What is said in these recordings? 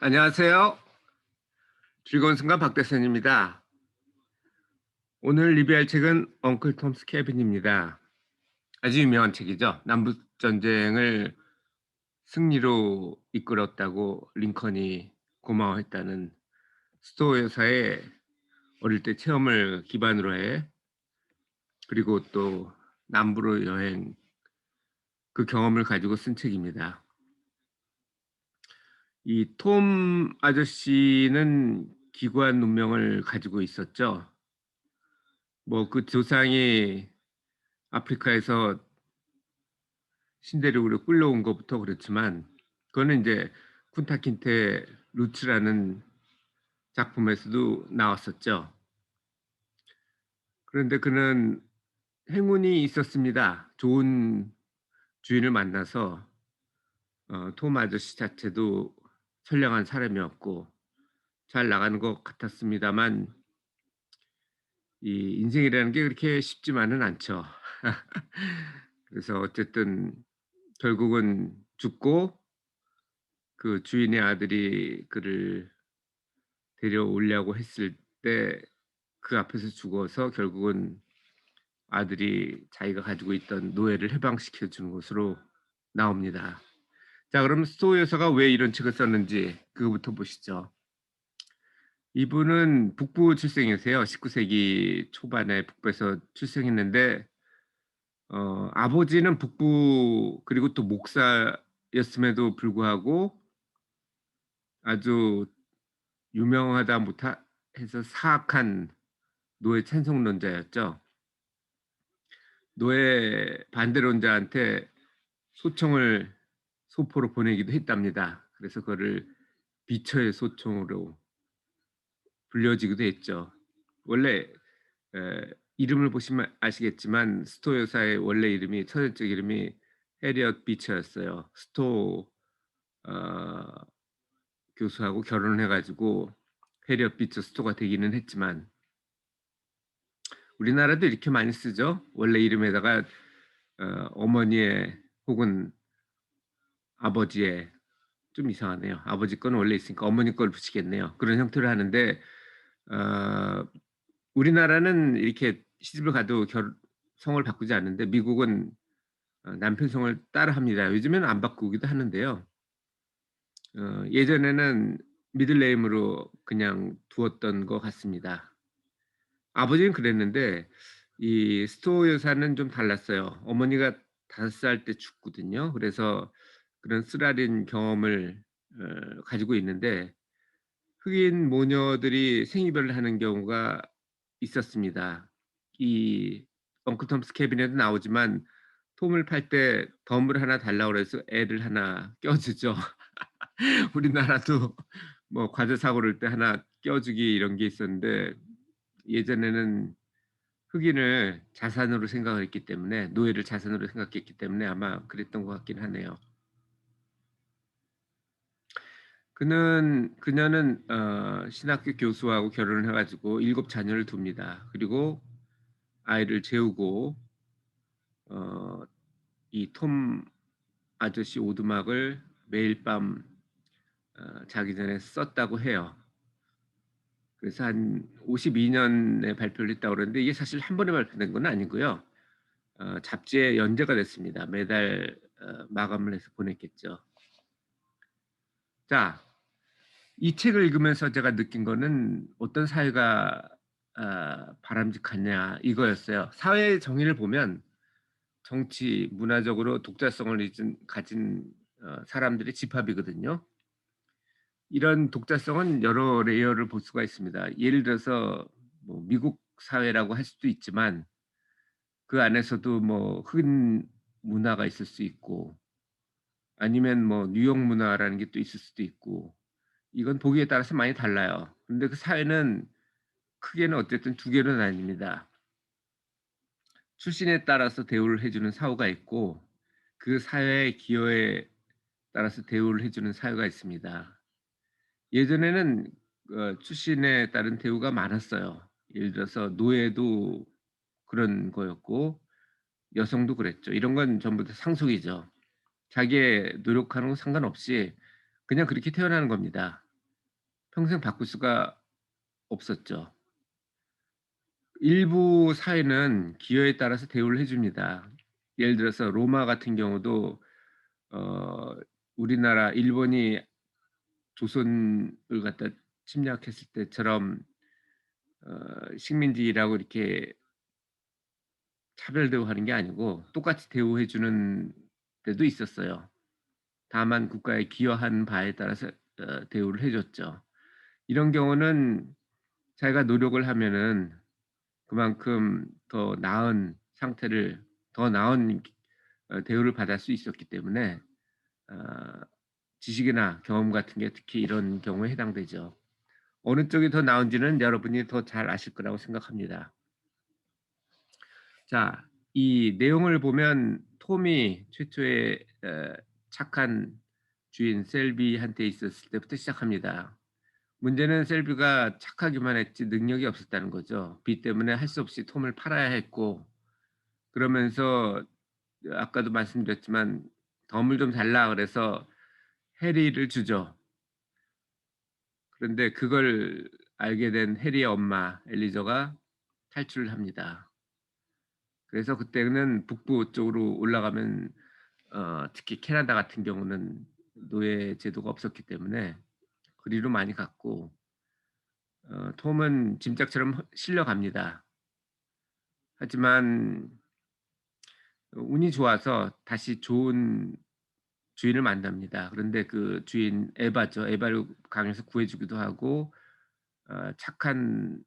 안녕하세요. 즐거운 순간 박대선입니다. 오늘 리뷰할 책은 엉클 톰스 캐빈입니다. 아주 유명한 책이죠. 남북 전쟁을 승리로 이끌었다고 링컨이 고마워했다는 스토우 여사의 어릴 때 체험을 기반으로 해, 그리고 또 남부로 여행, 그 경험을 가지고 쓴 책입니다. 이 톰 아저씨는 기구한 문명을 가지고 있었죠. 뭐 그 조상이 아프리카에서 신대륙으로 끌려온 것부터 그렇지만, 그거는 이제 쿤타 킨테 루츠라는 작품에서도 나왔었죠. 그런데 그는 행운이 있었습니다. 좋은 주인을 만나서 톰 아저씨 자체도 선량한 사람이었고 잘 나가는 것 같았습니다만, 이 인생이라는 게 그렇게 쉽지만은 않죠. 그래서 어쨌든 결국은 죽고, 그 주인의 아들이 그를 데려오려고 했을 때 그 앞에서 죽어서 결국은 아들이 자기가 가지고 있던 노예를 해방시켜 주는 것으로 나옵니다. 자, 그럼 스토우 여사가 왜 이런 책을 썼는지 그거부터 보시죠. 이분은 북부 출생이세요. 19세기 초반에 북부에서 출생했는데 아버지는 북부 그리고 또 목사였음에도 불구하고 아주 유명하다 못하 해서 사악한 노예 찬성론자였죠. 노예 반대론자한테 소총을 소포로 보내기도 했답니다. 그래서 그거를 비처의 소총으로 불려지기도 했죠. 원래 이름을 보시면 아시겠지만 스토 여사의 원래 이름이, 천연적 이름이 해리엇 비처였어요. 스토 어, 교수하고 결혼을 해가지고 해리엇 비처 스토가 되기는 했지만, 우리나라도 이렇게 많이 쓰죠. 원래 이름에다가 어머니의 혹은 아버지의, 좀 이상하네요. 아버지 거는 원래 있으니까 어머니 걸 붙이겠네요. 그런 형태로 하는데 어, 우리나라는 이렇게 시집을 가도 성을 바꾸지 않는데 미국은 남편 성을 따라 합니다. 요즘에는 안 바꾸기도 하는데요. 예전에는 미들네임으로 그냥 두었던 것 같습니다. 아버지는 그랬는데 이 스토우 여사는 좀 달랐어요. 어머니가 5살 때 죽거든요. 그래서 그런 쓰라린 경험을 가지고 있는데, 흑인 모녀들이 생이별을 하는 경우가 있었습니다. 이 엉클 톰스 캐빈에도 나오지만 톰을 팔 때 덤을 하나 달라고 그래서 애를 하나 껴주죠. 우리나라도 뭐 과자 사고 그럴 때 하나 껴주기 이런 게 있었는데, 예전에는 흑인을 자산으로 생각을 했기 때문에, 노예를 자산으로 생각했기 때문에 아마 그랬던 것 같긴 하네요. 그녀는 신학교 교수하고 결혼을 해 가지고 7 자녀를 둡니다. 그리고 아이를 재우고 어 이 톰 아저씨 오두막을 매일 밤 자기 전에 썼다고 해요. 그래서 한 52년에 발표를 했다고 그러는데, 이게 사실 한 번에 발표된 건 아니고요. 잡지에 연재가 됐습니다. 매달 마감을 해서 보냈겠죠. 자, 이 책을 읽으면서 제가 느낀 거는 어떤 사회가 바람직하냐 이거였어요. 사회의 정의를 보면 정치, 문화적으로 독자성을 가진 사람들의 집합이거든요. 이런 독자성은 여러 레이어를 볼 수가 있습니다. 예를 들어서 뭐 미국 사회라고 할 수도 있지만, 그 안에서도 뭐 흑인 문화가 있을 수 있고, 아니면 뭐 뉴욕 문화라는 게 또 있을 수도 있고, 이건 보기에 따라서 많이 달라요. 근데 그 사회는 크게는 어쨌든 두 개로 나뉩니다. 출신에 따라서 대우를 해 주는 사회가 있고, 그 사회의 기여에 따라서 대우를 해 주는 사회가 있습니다. 예전에는 출신에 따른 대우가 많았어요. 예를 들어서 노예도 그런 거였고 여성도 그랬죠. 이런 건 전부 다 상속이죠. 자기의 노력하는 거 상관없이 그냥 그렇게 태어나는 겁니다. 평생 바꿀 수가 없었죠. 일부 사회는 기여에 따라서 대우를 해 줍니다. 예를 들어서 로마 같은 경우도 어 우리나라 일본이 조선을 갖다 침략했을 때처럼 식민지라고 이렇게 차별 대우하는 게 아니고 똑같이 대우해 주는 데도 있었어요. 다만 국가에 기여한 바에 따라서 대우를 해 줬죠. 이런 경우는 자기가 노력을 하면은 그만큼 더 나은 상태를 더 나은 대우를 받을 수 있었기 때문에 어 지식이나 경험 같은 게 특히 이런 경우에 해당되죠. 어느 쪽이 더 나은지는 여러분이 더 잘 아실 거라고 생각합니다. 자, 이 내용을 보면 톰이 최초의 착한 주인 셀비한테 있었을 때부터 시작합니다. 문제는 셀비가 착하기만 했지 능력이 없었다는 거죠. 빚 때문에 할 수 없이 톰을 팔아야 했고 그러면서 아까도 말씀드렸지만 "덤을 좀 달라." 그래서 해리를 주죠. 그런데 그걸 알게 된 해리의 엄마 엘리자가 탈출을 합니다. 그래서 그때는 북부 쪽으로 올라가면 특히 캐나다 같은 경우는 노예 제도가 없었기 때문에 그리로 많이 갔고 톰은 짐짝처럼 실려갑니다. 하지만 운이 좋아서 다시 좋은 주인을 만납니다. 그런데 그 주인 에바죠. 에바를 강에서 구해 주기도 하고 착한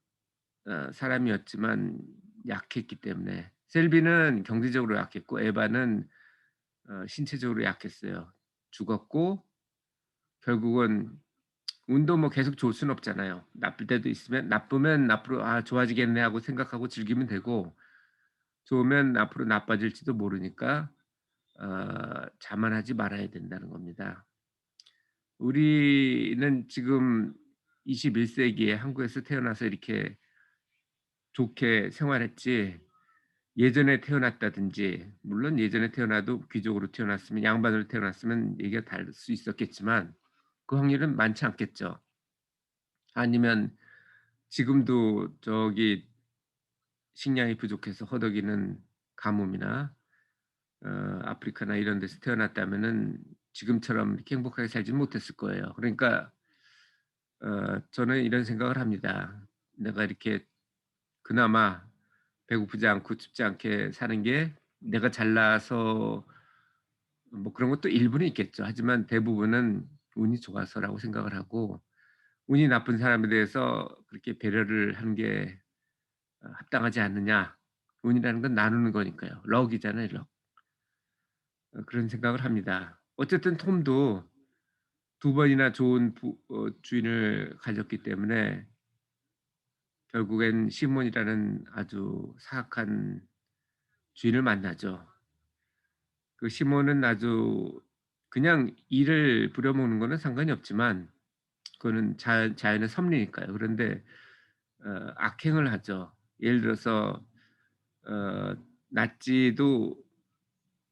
사람이었지만 약했기 때문에 셀비는 경제적으로 약했고 에바는 신체적으로 약했어요. 죽었고 결국은 운도 뭐 계속 좋을 수는 없잖아요. 나쁠 때도 있으면 나쁘면 앞으로 '아 좋아지겠네.' 하고 생각하고 즐기면 되고 좋으면 앞으로 나빠질지도 모르니까 자만하지 말아야 된다는 겁니다. 우리는 지금 21 세기에 한국에서 태어나서 이렇게 좋게 생활했지 예전에 태어났다든지 물론 예전에 태어나도 귀족으로 태어났으면 양반으로 태어났으면 얘기가 다를 수 있었겠지만 그 확률은 많지 않겠죠. 아니면 지금도 저기 식량이 부족해서 허덕이는 가뭄이나 아프리카나 이런 데서 태어났다면은 지금처럼 이렇게 행복하게 살지는 못했을 거예요. 그러니까 저는 이런 생각을 합니다. '내가 이렇게 그나마 배고프지 않고 춥지 않게 사는 게 내가 잘나서' 뭐 그런 것도 일부는 있겠죠. 하지만 대부분은 운이 좋아서라고 생각을 하고 운이 나쁜 사람에 대해서 그렇게 배려를 하는 게 합당하지 않느냐. 운이라는 건 나누는 거니까요. 럭이잖아요, 럭. 그런 생각을 합니다. 어쨌든 톰도 두 번이나 좋은 주인을 가졌기 때문에 결국엔 시몬이라는 아주 사악한 주인을 만나죠. 그 시몬은 아주 그냥 이를 부려먹는 거는 상관이 없지만 그거는 자연의 섭리니까요. 그런데 악행을 하죠. 예를 들어서 어 낫지도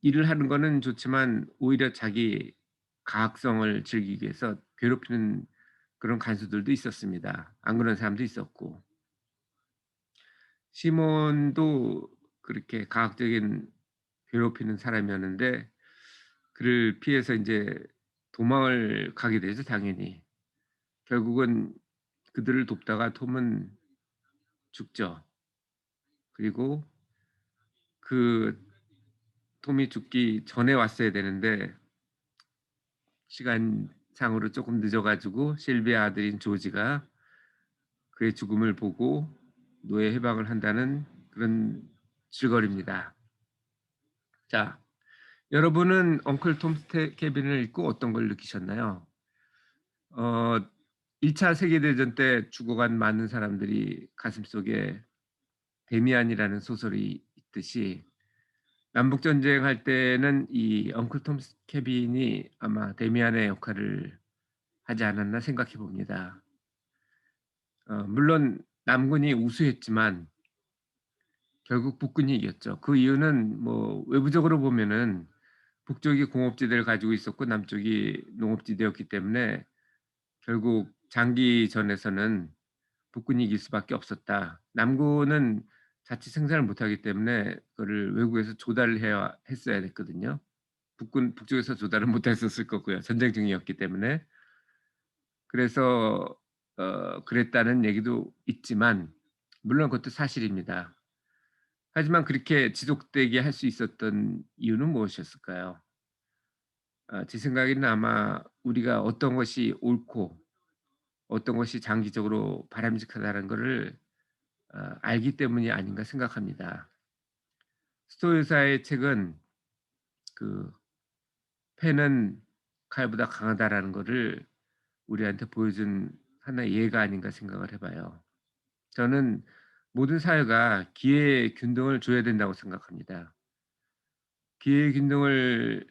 일을 하는 거는 좋지만 오히려 자기 가학성을 즐기기 위해서 괴롭히는 그런 간수들도 있었습니다. 안 그런 사람도 있었고. 시몬도 그렇게 가학적인 괴롭히는 사람이었는데 그를 피해서 인제 도망을 가게 되죠 당연히. 결국은 그들을 돕다가 톰은 죽죠. 그리고 그 톰이 죽기 전에 왔어야 되는데 시간상으로 쪼끔 늦어 가지고 실비의 아들인 조지가 그의 죽음을 보고 노예 해방을 한다는 그런 줄거리입니다. 자, 여러분은 엉클 톰 케빈을 읽고 어떤 걸 느끼셨나요? 어 1차 세계대전 때 죽어간 많은 사람들이 가슴속에 데미안이라는 소설이 있듯이 남북 전쟁할 때는 이 엉클 톰 케빈이 아마 데미안의 역할을 하지 않았나 생각해 봅니다. 물론 남군이 우수했지만 결국 북군이 이겼죠. 그 이유는 뭐 외부적으로 보면은 북쪽이 공업지대를 가지고 있었고 남쪽이 농업지대였기 때문에 결국 장기전에서는 북군이 이길 수밖에 없었다. 남군은 자체 생산을 못하기 때문에 그거를 외국에서 조달을 해야 했어야 됐거든요. 북쪽에서 조달을 못했었을 거고요, 전쟁 중이었기 때문에. 그래서 그랬다는 얘기도 있지만 물론 그것도 사실입니다. 하지만 그렇게 지속되게 할 수 있었던 이유는 무엇이었을까요? 제 생각에는 아마 우리가 어떤 것이 옳고 어떤 것이 장기적으로 바람직하다는 거를 알기 때문이 아닌가 생각합니다. 스토 요사의 책은 그 "패는 칼보다 강하다."라는 거를 우리한테 보여준 하나의 예가 아닌가 생각을 해 봐요. 저는 모든 사회가 기회의 균등을 줘야 된다고 생각합니다. 기회의 균등을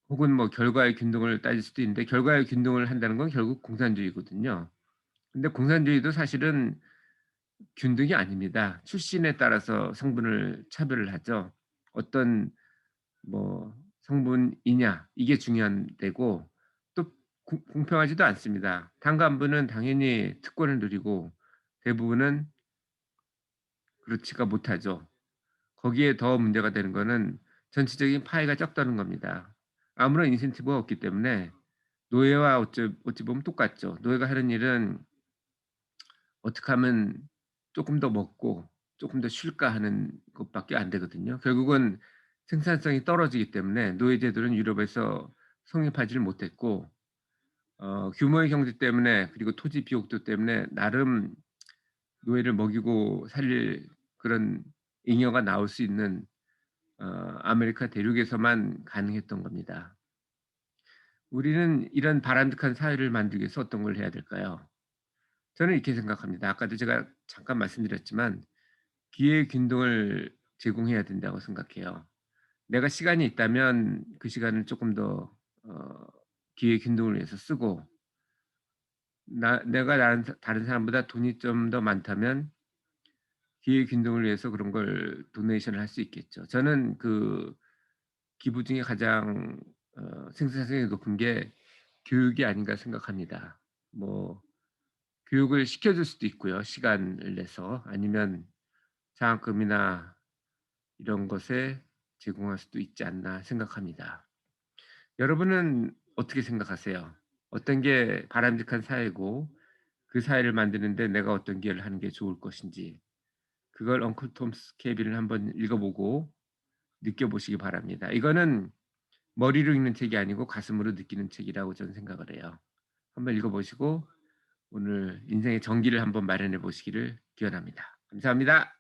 혹은 뭐 결과의 균등을 따질 수도 있는데 결과의 균등을 한다는 건 결국 공산주의거든요. 근데 공산주의도 사실은 균등이 아닙니다. 출신에 따라서 성분을 차별을 하죠. 어떤 뭐 성분이냐 이게 중요한 데고 또 공평하지도 않습니다. 단간부는 당연히 특권을 누리고 대부분은 그렇지가 못하죠. 거기에 더 문제가 되는 거는 전체적인 파이가 적다는 겁니다. 아무런 인센티브가 없기 때문에 노예와 어찌 보면 똑같죠. 노예가 하는 일은 어떻게 하면 쪼끔 더 먹고 쪼끔 더 쉴까 하는 것밖에 안 되거든요. 결국은 생산성이 떨어지기 때문에 노예 제도는 유럽에서 성립하지를 못했고 규모의 경제 때문에 그리고 토지 비옥도 때문에 나름 노예를 먹이고 살릴 그런 잉여가 나올 수 있는 아메리카 대륙에서만 가능했던 겁니다. 우리는 이런 바람직한 사회를 만들기 위해서 어떤 걸 해야 될까요? 저는 이렇게 생각합니다. 아까도 제가 잠깐 말씀드렸지만 기회 균등을 제공해야 된다고 생각해요. 내가 시간이 있다면 그 시간을 쪼끔 더 기회 균등을 위해서 쓰고 내가 다른 사람보다 돈이 좀 더 많다면 기회 균등을 위해서 그런 걸 도네이션을 할 수 있겠죠. 저는 그 기부 중에 가장 생산성이 높은 게 교육이 아닌가 생각합니다. 뭐 교육을 시켜 줄 수도 있고요, 시간을 내서. 아니면 장학금이나 이런 것에 제공할 수도 있지 않나 생각합니다. 여러분은 어떻게 생각하세요? 어떤 게 바람직한 사회고 그 사회를 만드는 데 내가 어떤 기여를 하는 게 좋을 것인지 그걸 엉클 톰스 케비를 한번 읽어 보고 느껴보시기 바랍니다. 이거는 머리로 읽는 책이 아니고 가슴으로 느끼는 책이라고 저는 생각을 해요. 한번 읽어 보시고 오늘 인생의 정기를 한번 마련해 보시기를 기원합니다. 감사합니다.